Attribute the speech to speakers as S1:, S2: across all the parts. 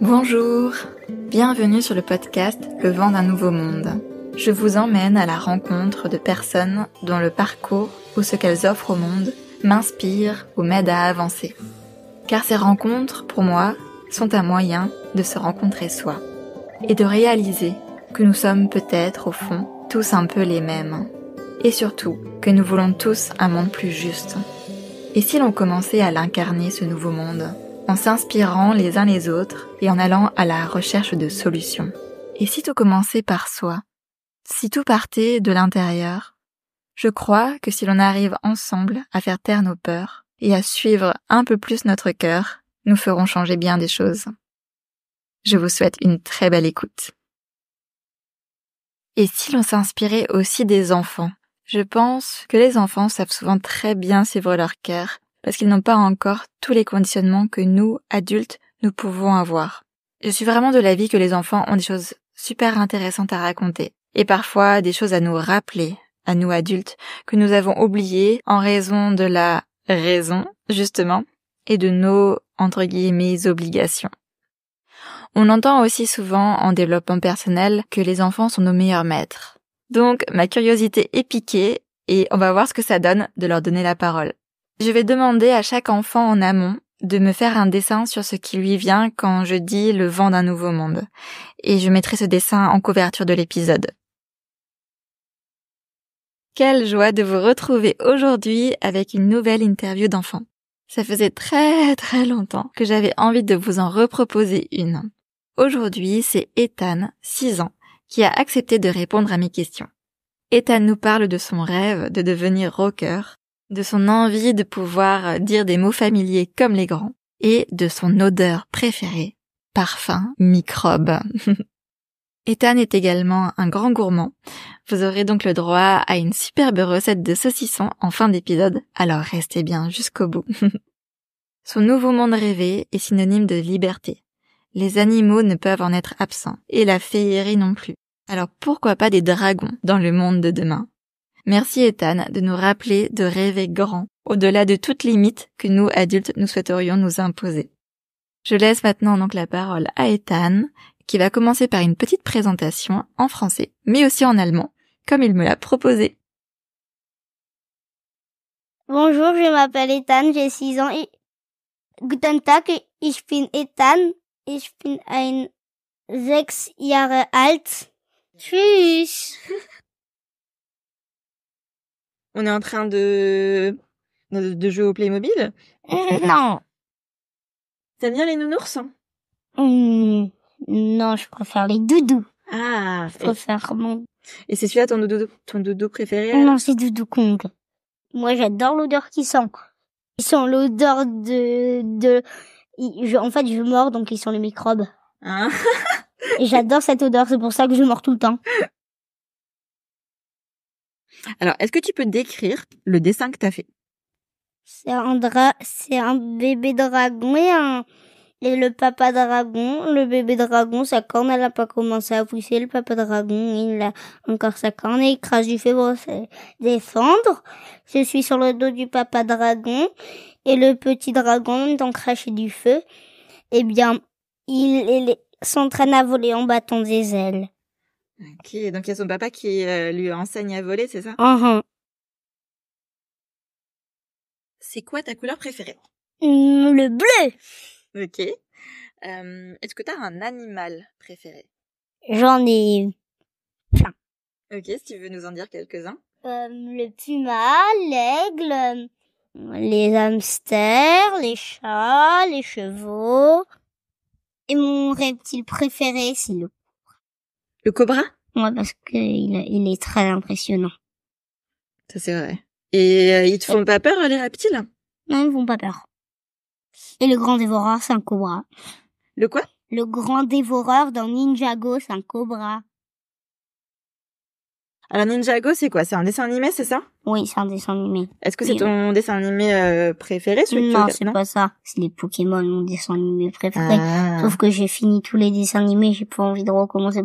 S1: Bonjour, bienvenue sur le podcast Le vent d'un nouveau monde. Je vous emmène à la rencontre de personnes dont le parcours ou ce qu'elles offrent au monde m'inspire ou m'aide à avancer. Car ces rencontres, pour moi, sont un moyen de se rencontrer soi et de réaliser que nous sommes peut-être, au fond, tous un peu les mêmes. Et surtout, que nous voulons tous un monde plus juste. Et si l'on commençait à l'incarner, ce nouveau monde, en s'inspirant les uns les autres et en allant à la recherche de solutions? Et si tout commençait par soi? Si tout partait de l'intérieur? Je crois que si l'on arrive ensemble à faire taire nos peurs et à suivre un peu plus notre cœur, nous ferons changer bien des choses. Je vous souhaite une très belle écoute. Et si l'on s'inspirait aussi des enfants? Je pense que les enfants savent souvent très bien suivre leur cœur parce qu'ils n'ont pas encore tous les conditionnements que nous, adultes, nous pouvons avoir. Je suis vraiment de l'avis que les enfants ont des choses super intéressantes à raconter et parfois des choses à nous rappeler, à nous adultes, que nous avons oubliées en raison de la raison, justement, et de nos, entre guillemets, obligations. On entend aussi souvent en développement personnel que les enfants sont nos meilleurs maîtres. Donc, ma curiosité est piquée et on va voir ce que ça donne de leur donner la parole. Je vais demander à chaque enfant en amont de me faire un dessin sur ce qui lui vient quand je dis le vent d'un nouveau monde. Et je mettrai ce dessin en couverture de l'épisode. Quelle joie de vous retrouver aujourd'hui avec une nouvelle interview d'enfant. Ça faisait très longtemps que j'avais envie de vous en reproposer une. Aujourd'hui, c'est Ethan, 6 ans, qui a accepté de répondre à mes questions. Ethan nous parle de son rêve de devenir rocker, de son envie de pouvoir dire des mots familiers comme les grands, et de son odeur préférée, parfum microbe. Ethan est également un grand gourmand. Vous aurez donc le droit à une superbe recette de saucisson en fin d'épisode, alors restez bien jusqu'au bout. Son nouveau monde rêvé est synonyme de liberté. Les animaux ne peuvent en être absents, et la féerie non plus. Alors pourquoi pas des dragons dans le monde de demain? Merci Ethan de nous rappeler de rêver grand, au-delà de toute limite que nous, adultes, nous souhaiterions nous imposer. Je laisse maintenant donc la parole à Ethan, qui va commencer par une petite présentation en français, mais aussi en allemand, comme il me l'a proposé.
S2: Bonjour, je m'appelle Ethan, j'ai 6 ans. Guten Tag, ich bin Ethan. Ich bin 6 Jahre alt. Tschüss.
S1: On est en train de jouer au Playmobil?
S2: Non.
S1: T'aimes bien les nounours?
S2: Non, je préfère les doudous.
S1: Ah.
S2: Je préfère mon...
S1: Et c'est celui-là ton doudou préféré?
S2: Non, c'est Doudou Kong. Moi, j'adore l'odeur qu'ils sentent. Ils sont l'odeur en fait, je mords, donc ils sont les microbes.
S1: Hein?
S2: Et j'adore cette odeur, c'est pour ça que je mords tout le temps.
S1: Alors, est-ce que tu peux décrire le dessin que t'as fait?
S2: C'est un bébé dragon et le papa dragon. Le bébé dragon, sa corne, elle a pas commencé à pousser. Le papa dragon, il a encore sa corne et il crache du feu pour se défendre. Je suis sur le dos du papa dragon et le petit dragon, étant craché du feu, eh bien, il s'entraîne à voler en battant des ailes.
S1: Ok, donc il y a son papa qui lui enseigne à voler, c'est ça? C'est quoi ta couleur préférée?
S2: Le bleu.
S1: Ok. Est-ce que t'as un animal préféré?
S2: J'en ai plein.
S1: Ok, si tu veux nous en dire quelques-uns.
S2: Le puma, l'aigle, les hamsters, les chats, les chevaux. Et mon reptile préféré, c'est le cobra.
S1: Le cobra?
S2: Ouais, parce que il est très impressionnant.
S1: Ça, c'est vrai. Et ils te font pas peur, les reptiles?
S2: Non, ils me font pas peur. Et le grand dévoreur, c'est un cobra.
S1: Le quoi?
S2: Le grand dévoreur dans Ninjago, c'est un cobra.
S1: Alors Ninjago, c'est quoi? C'est un dessin animé, c'est ça?
S2: Oui, c'est un dessin animé.
S1: Est-ce que c'est ton dessin animé préféré, celui que tu
S2: Non,
S1: regardes?
S2: c'est pas ça. C'est les Pokémon, mon dessin animé préféré.
S1: Ah.
S2: Sauf que j'ai fini tous les dessins animés, j'ai pas envie de recommencer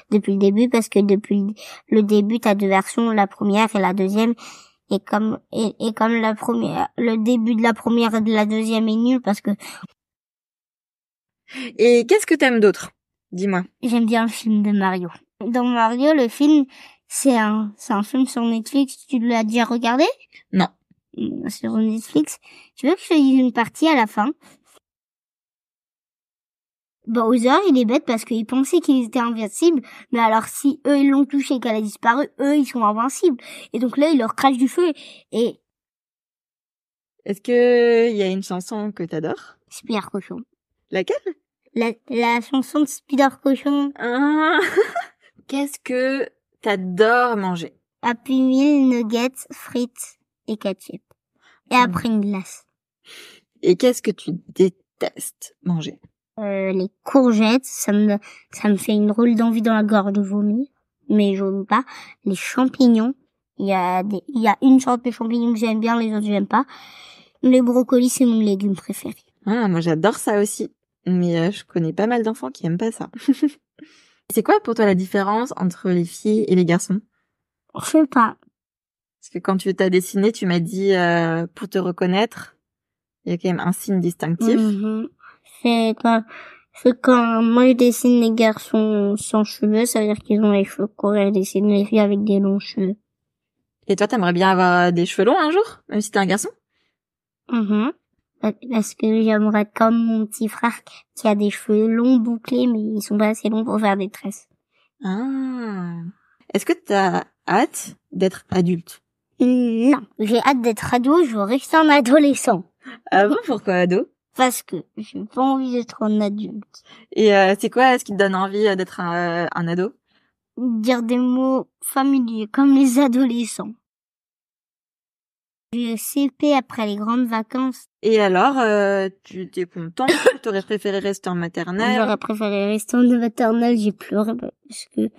S2: depuis le début, parce que depuis le début, t'as 2 versions, la première et la deuxième. Et comme la première, le début de la première et de la deuxième est nul parce que
S1: Et qu'est-ce que t'aimes d'autre? Dis-moi.
S2: J'aime bien le film de Mario. Dans Mario, le film, c'est un film sur Netflix. Tu l'as déjà regardé?
S1: Non.
S2: Sur Netflix. Tu veux que je te dise une partie à la fin? Bowser, il est bête parce qu'il pensait qu'ils étaient invincibles, mais alors si eux ils l'ont touché et qu'elle a disparu, eux ils sont invincibles. Et donc là, il leur crache du feu et...
S1: Est-ce que il y a une chanson que t'adores?
S2: Spider Cochon.
S1: Laquelle?
S2: La chanson de Spider Cochon.
S1: Ah. Qu'est-ce que t'adores manger?
S2: Happy Meal, nuggets, frites et ketchup. Et après une glace.
S1: Et qu'est-ce que tu détestes manger?
S2: Les courgettes, ça me fait une drôle d'envie dans la gorge de vomir, mais je vomis pas. Les champignons, il y a une sorte de champignons que j'aime bien, les autres j'aime pas. Les brocolis, c'est mon légume préféré.
S1: Ah, moi j'adore ça aussi, mais je connais pas mal d'enfants qui aiment pas ça. C'est quoi pour toi la différence entre les filles et les garçons?
S2: Je sais pas.
S1: Parce que quand tu t'as dessiné, tu m'as dit pour te reconnaître, il y a quand même un signe distinctif.
S2: C'est quand moi je dessine les garçons sans cheveux, ça veut dire qu'ils ont les cheveux courts, et je dessine les filles avec des longs cheveux.
S1: Et toi, t'aimerais bien avoir des cheveux longs un jour, même si t'es un garçon?
S2: Parce que j'aimerais être comme mon petit frère qui a des cheveux longs bouclés, mais ils sont pas assez longs pour faire des tresses.
S1: Ah. Est-ce que t'as hâte d'être adulte?
S2: Non, j'ai hâte d'être ado, je veux rester un adolescent.
S1: Ah bon, pourquoi ado?
S2: Parce que j'ai pas envie d'être un adulte.
S1: Et c'est quoi ce qui te donne envie d'être un ado?
S2: Dire des mots familiers, comme les adolescents. J'ai CP après les grandes vacances.
S1: Et alors, tu t'es content? T'aurais préféré rester en maternelle?
S2: J'aurais préféré rester en maternelle, j'ai pleuré parce que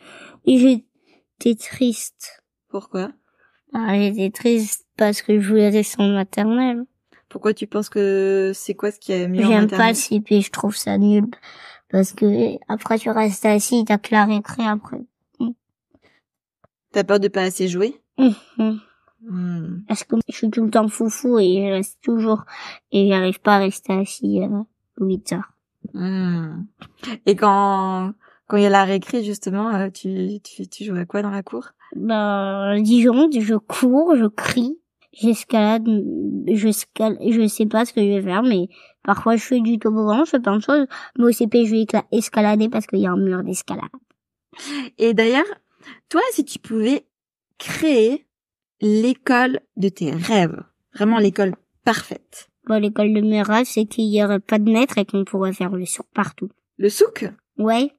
S2: j'étais triste.
S1: Pourquoi?
S2: J'étais triste parce que je voulais rester en maternelle.
S1: Pourquoi tu penses que c'est quoi ce qui est mieux en
S2: J'aime
S1: maternelle?
S2: pas le CP, je trouve ça nul. Parce que après tu restes assis, t'as que la récré après.
S1: T'as peur de pas assez jouer?
S2: Parce que je suis tout le temps foufou et je reste toujours et j'arrive pas à rester assis 8 heures.
S1: Et quand il y a la récré justement, tu joues à quoi dans la cour?
S2: Disons, je cours, je crie, j'escalade, je sais pas ce que je vais faire, mais parfois je fais du toboggan, je fais plein de choses. Mais au CP, je vais escalader parce qu'il y a un mur d'escalade.
S1: Et d'ailleurs, toi, si tu pouvais créer l'école de tes rêves, vraiment l'école parfaite.
S2: L'école de mes rêves, c'est qu'il y aurait pas de maître et qu'on pourrait faire le souk partout.
S1: Le souk?
S2: Ouais.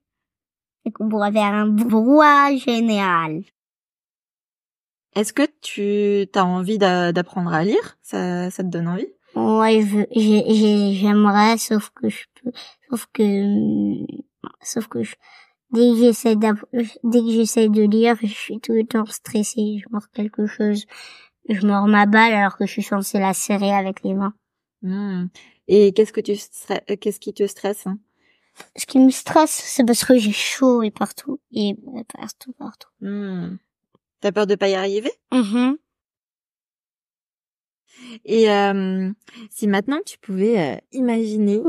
S2: Et qu'on pourrait faire un brouhaha général.
S1: Est-ce que tu t'as envie d'apprendre à lire? Ça te donne envie?
S2: Ouais, j'aimerais, sauf que dès que j'essaie de lire, je suis tout le temps stressée, je mords quelque chose, je mords ma balle alors que je suis censée la serrer avec les mains.
S1: Et qu'est-ce qui te stresse, hein?
S2: Ce qui me stresse, c'est parce que j'ai chaud et partout.
S1: T'as peur de pas y arriver? Et si maintenant tu pouvais imaginer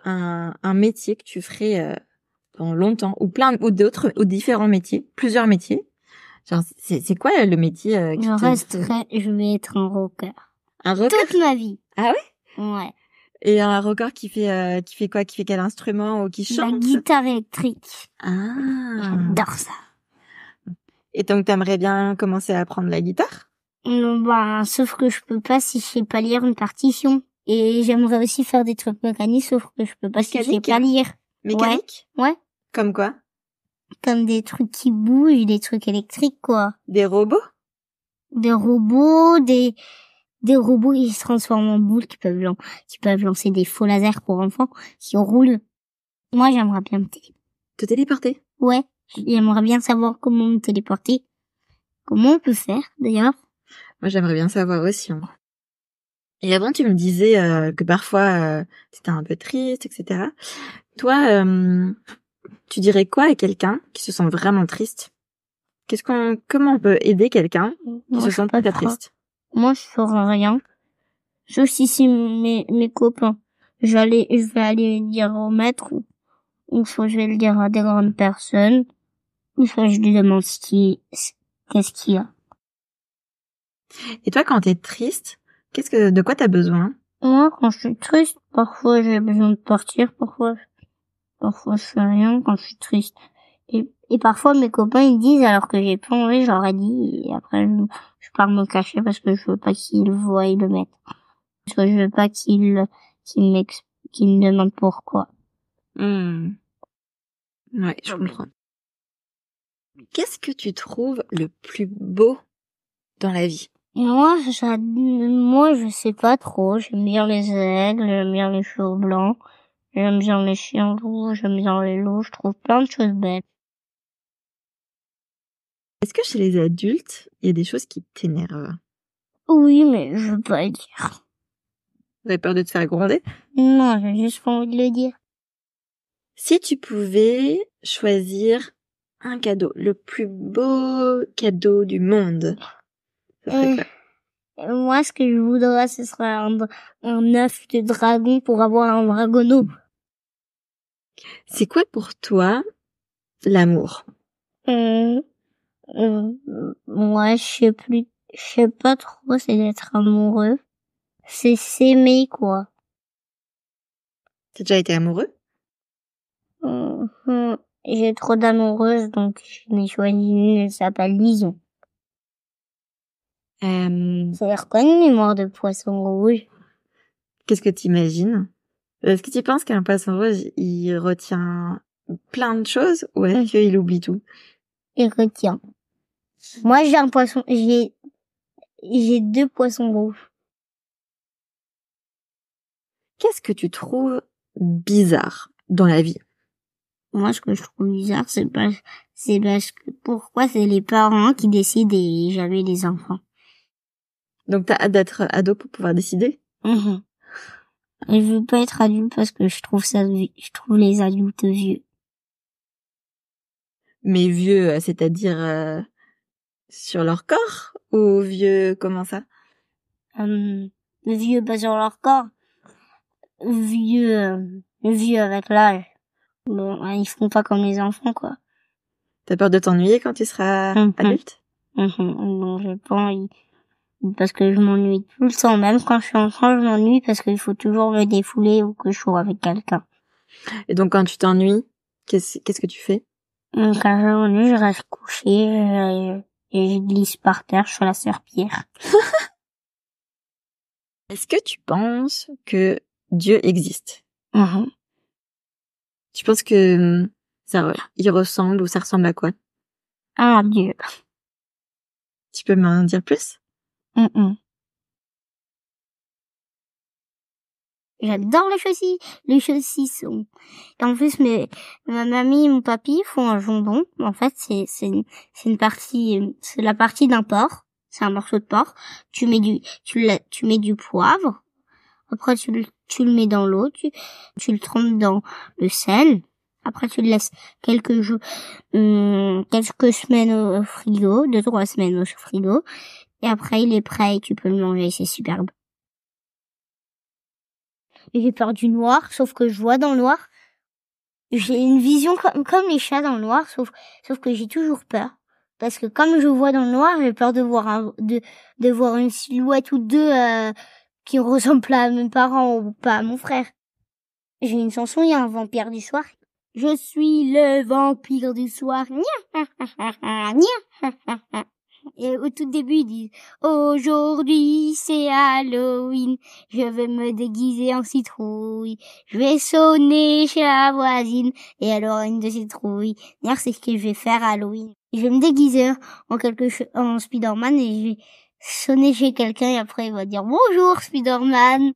S1: un métier que tu ferais pendant longtemps, ou différents métiers, plusieurs métiers. Genre, c'est quoi le métier
S2: je vais être un rocker.
S1: Un rocker?
S2: Toute ma vie.
S1: Ah ouais?
S2: Ouais.
S1: Et un rocker qui fait quoi? Qui fait quel instrument ou qui chante?
S2: La guitare électrique.
S1: Ah.
S2: J'adore ça.
S1: Et donc t'aimerais bien commencer à apprendre la guitare?
S2: Sauf que je peux pas si je sais pas lire une partition. Et j'aimerais aussi faire des trucs mécaniques, sauf que je peux pas si je sais pas lire.
S1: Mécanique?
S2: Ouais.
S1: Comme quoi?
S2: Comme des trucs qui bougent, des trucs électriques, quoi.
S1: Des robots?
S2: Des robots, des robots qui se transforment en boules, qui peuvent lancer des faux lasers pour enfants, qui roulent. Moi, j'aimerais bien
S1: te téléporter?
S2: Ouais. J'aimerais bien savoir comment me téléporter. Comment on peut faire, d'ailleurs?
S1: Moi, j'aimerais bien savoir aussi. Hein. Et avant, tu me disais que parfois, t'étais un peu triste, etc. Toi, tu dirais quoi à quelqu'un qui se sent vraiment triste? Comment on peut aider quelqu'un qui se sent pas triste?
S2: Moi, je ferais rien. Sauf si c'est mes copains. je vais aller le dire au maître ou soit je vais le dire à des grandes personnes, ou soit je lui demande qu'est-ce qu'il y a.
S1: Et toi, quand t'es triste, de quoi t'as besoin?
S2: Moi, quand je suis triste, parfois j'ai besoin de partir, parfois je fais rien quand je suis triste. Et parfois mes copains ils disent alors que j'ai pas envie, j'aurais dit, et après je pars me cacher parce que je veux pas qu'ils voient le maître. Parce que je veux pas qu'ils me demandent pourquoi.
S1: Ouais, je comprends. Qu'est-ce que tu trouves le plus beau dans la vie?
S2: Moi, je sais pas trop. J'aime bien les aigles, j'aime bien les chevaux blancs, j'aime bien les chiens loups, j'aime bien les loups. Je trouve plein de choses belles.
S1: Est-ce que chez les adultes, il y a des choses qui t'énervent?
S2: Oui, mais je veux pas le dire.
S1: Vous avez peur de te faire gronder?
S2: Non, j'ai juste pas envie de le dire.
S1: Si tu pouvais choisir un cadeau, le plus beau cadeau du monde, ça serait quoi?
S2: Moi, ce que je voudrais, ce serait un œuf de dragon pour avoir un dragono.
S1: C'est quoi pour toi l'amour?
S2: Moi, je sais pas trop, c'est d'être amoureux. C'est s'aimer, quoi.
S1: T'as déjà été amoureux?
S2: J'ai trop d'amoureuses, donc je n'ai choisi une, elle s'appelle Lison. C'est l'air connu, l'humour de poisson rouge.
S1: Qu'est-ce que t'imagines? Est-ce que tu penses qu'un poisson rouge, il retient plein de choses ou est-ce qu'il oublie tout?
S2: Il retient. Moi, j'ai 2 poissons rouges.
S1: Qu'est-ce que tu trouves bizarre dans la vie?
S2: Moi, ce que je trouve bizarre, c'est parce que pourquoi c'est les parents qui décident et jamais les enfants.
S1: Donc t'as hâte d'être ado pour pouvoir décider?
S2: Et je veux pas être adulte parce que je trouve les adultes vieux.
S1: Mais vieux, c'est-à-dire sur leur corps ou vieux comment ça?
S2: Vieux pas sur leur corps. Vieux avec l'âge. Bon, ils font pas comme les enfants, quoi.
S1: T'as peur de t'ennuyer quand tu seras adulte?
S2: Non, j'ai pas envie. Parce que je m'ennuie tout le temps. Même quand je suis enfant, je m'ennuie parce qu'il faut toujours me défouler ou que je sois avec quelqu'un.
S1: Et donc quand tu t'ennuies, qu'est-ce que tu fais?
S2: Quand je m'ennuie, je reste couché et je glisse par terre, je fais la serpillière.
S1: Est-ce que tu penses que Dieu existe? Tu penses que il ressemble ou ça ressemble à quoi?
S2: Ah, Dieu.
S1: Tu peux m'en dire plus?
S2: J'adore les saucissons. Et en plus, ma mamie et mon papy font un jambon. En fait, c'est la partie d'un porc. C'est un morceau de porc. Tu mets du poivre. Après, tu le mets dans l'eau. Tu le trempes dans le sel. Après, tu le laisses quelques semaines au frigo, 2-3 semaines au frigo. Et après, il est prêt et tu peux le manger. C'est superbe. J'ai peur du noir, sauf que je vois dans le noir. J'ai une vision comme les chats dans le noir, sauf que j'ai toujours peur. Parce que comme je vois dans le noir, j'ai peur de voir une silhouette ou deux qui ressemblent à mes parents ou pas à mon frère. J'ai une chanson, il y a un vampire du soir. Je suis le vampire du soir. Et au tout début, ils disent « Aujourd'hui, c'est Halloween, je vais me déguiser en citrouille, je vais sonner chez la voisine, et elle aura une de citrouille. D'ailleurs, c'est ce que je vais faire à Halloween. Je vais me déguiser en Spider-Man et je vais sonner chez quelqu'un et après il va dire « Bonjour, Spider-Man !»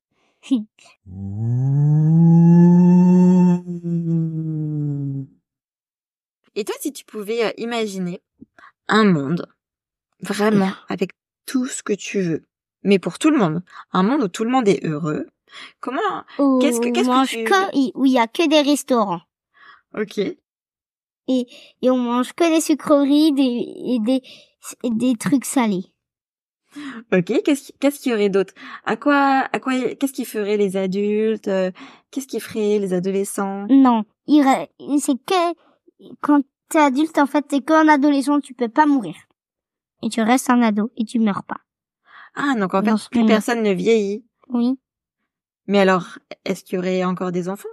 S1: Et toi, si tu pouvais imaginer un monde vraiment avec tout ce que tu veux, mais pour tout le monde, un monde où tout le monde est heureux, qu'est-ce que
S2: où il y a que des restaurants.
S1: Ok.
S2: Et on mange que des sucreries et des trucs salés.
S1: Ok, qu'est-ce qu'il y aurait d'autre? Qu'est-ce qu'ils feraient les adultes? Qu'est-ce qu'ils feraient les adolescents?
S2: Non, c'est que quand t'es adulte, en fait, t'es qu'un adolescent, tu peux pas mourir. Et tu restes un ado et tu meurs pas.
S1: Ah, donc en fait, plus personne ne vieillit.
S2: Oui.
S1: Mais alors, est-ce qu'il y aurait encore des enfants?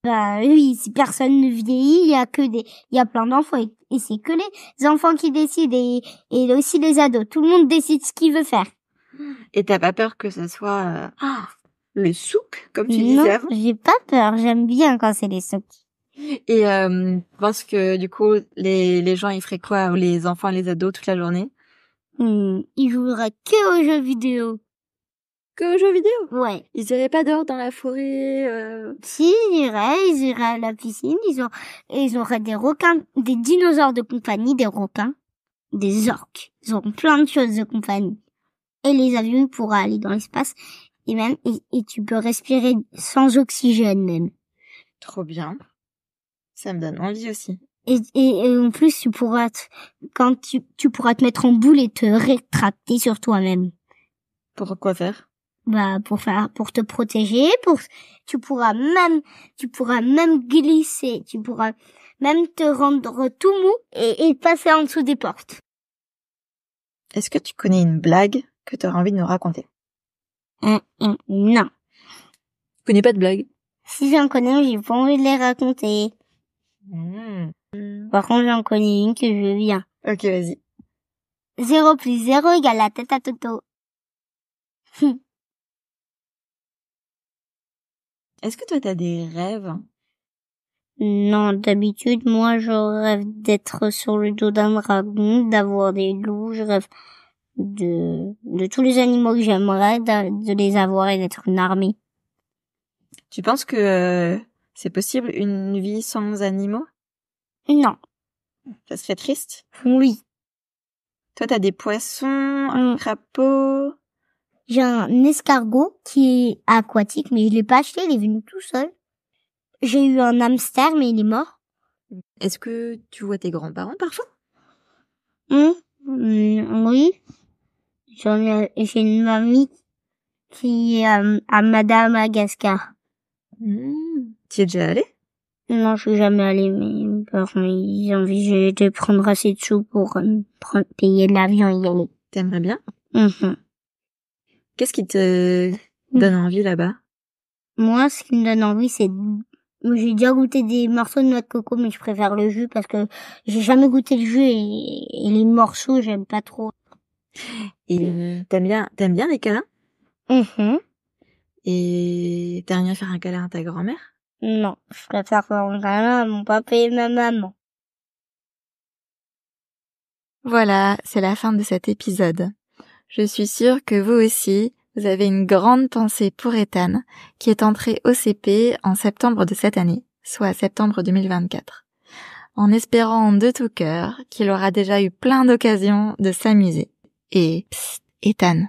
S2: Bah oui, si personne ne vieillit, il y a plein d'enfants et c'est que les enfants qui décident et aussi les ados. Tout le monde décide ce qu'il veut faire.
S1: Et t'as pas peur que ça soit les souks, comme tu disais avant?
S2: Non, j'ai pas peur. J'aime bien quand c'est les souks.
S1: Et parce que du coup, les gens ils feraient quoi, les enfants, les ados, toute la journée?
S2: Ils joueraient que aux jeux vidéo.
S1: Que aux jeux vidéo?
S2: Ouais.
S1: Ils iraient pas dehors dans la forêt?
S2: Si, ils iraient à la piscine. Ils auraient des requins, des dinosaures de compagnie, des requins, des orques. Ils auront plein de choses de compagnie. Et les avions, ils pourraient aller dans l'espace. Et tu peux respirer sans oxygène même.
S1: Trop bien. Ça me donne envie aussi.
S2: Et en plus, tu pourras tu pourras te mettre en boule et te rétracter sur toi-même.
S1: Pour quoi faire?
S2: Bah, pour te protéger, tu pourras même glisser, tu pourras même te rendre tout mou et passer en dessous des portes.
S1: Est-ce que tu connais une blague que tu auras envie de nous raconter?
S2: Non.
S1: Tu connais pas de blague?
S2: Si j'en connais, j'ai pas envie de les raconter. Par contre, j'en connais une que je veux bien.
S1: Ok, vas-y.
S2: 0 + 0 = la tête à Toto.
S1: Est-ce que toi, t'as des rêves?
S2: Non, d'habitude, moi, je rêve d'être sur le dos d'un dragon, d'avoir des loups, je rêve de tous les animaux que j'aimerais, de les avoir et d'être une armée.
S1: Tu penses que c'est possible une vie sans animaux?
S2: Non.
S1: Ça serait triste?
S2: Oui.
S1: Toi, t'as des poissons, un crapaud?
S2: J'ai un escargot qui est aquatique, mais je l'ai pas acheté, il est venu tout seul. J'ai eu un hamster, mais il est mort.
S1: Est-ce que tu vois tes grands-parents parfois?
S2: Oui. J'ai une mamie qui est à Madagascar.
S1: Tu y es déjà allé?
S2: Non, je suis jamais allée, mais ils ont envie de prendre assez de sous pour payer l'avion et y aller.
S1: T'aimerais bien? Qu'est-ce qui te donne envie là-bas?
S2: Moi, ce qui me donne envie, c'est... J'ai déjà goûté des morceaux de noix de coco, mais je préfère le jus parce que j'ai jamais goûté le jus et les morceaux, j'aime pas trop.
S1: Et t'aimes bien les câlins? Et t'aimes bien faire un câlin à ta grand-mère?
S2: Non, je préfère faire un câlin à mon papa et ma maman.
S1: Voilà, c'est la fin de cet épisode. Je suis sûre que vous aussi, vous avez une grande pensée pour Ethan, qui est entré au CP en septembre de cette année, soit septembre 2024, en espérant de tout cœur qu'il aura déjà eu plein d'occasions de s'amuser. Et psst, Ethan,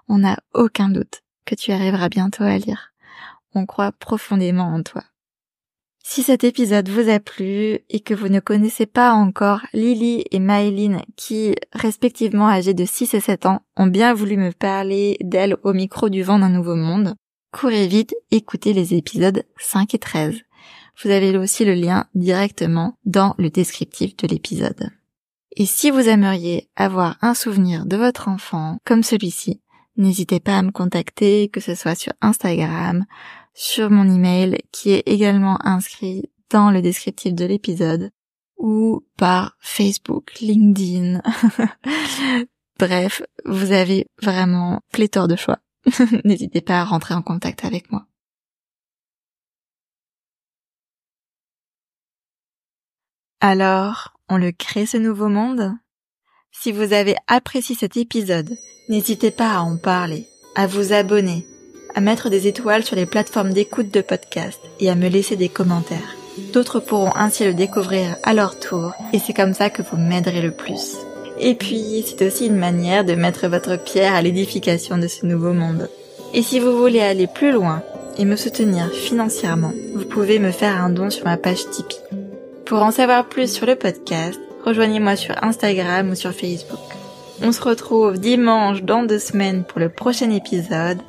S1: on n'a aucun doute que tu arriveras bientôt à lire. On croit profondément en toi. Si cet épisode vous a plu et que vous ne connaissez pas encore Lily et Maëline qui, respectivement âgées de 6 et 7 ans, ont bien voulu me parler d'elles au micro du Vent d'un nouveau monde, courez vite, écoutez les épisodes 5 et 13. Vous avez aussi le lien directement dans le descriptif de l'épisode. Et si vous aimeriez avoir un souvenir de votre enfant comme celui-ci, n'hésitez pas à me contacter, que ce soit sur Instagram, sur mon email qui est également inscrit dans le descriptif de l'épisode ou par Facebook, LinkedIn. Bref, vous avez vraiment pléthore de choix. N'hésitez pas à rentrer en contact avec moi. Alors, on le crée ce nouveau monde? Si vous avez apprécié cet épisode, n'hésitez pas à en parler, à vous abonner, à mettre des étoiles sur les plateformes d'écoute de podcast et à me laisser des commentaires. D'autres pourront ainsi le découvrir à leur tour et c'est comme ça que vous m'aiderez le plus. Et puis, c'est aussi une manière de mettre votre pierre à l'édification de ce nouveau monde. Et si vous voulez aller plus loin et me soutenir financièrement, vous pouvez me faire un don sur ma page Tipeee. Pour en savoir plus sur le podcast, rejoignez-moi sur Instagram ou sur Facebook. On se retrouve dimanche dans 2 semaines pour le prochain épisode.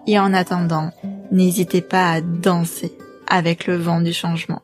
S1: Et en attendant, n'hésitez pas à danser avec le vent du changement.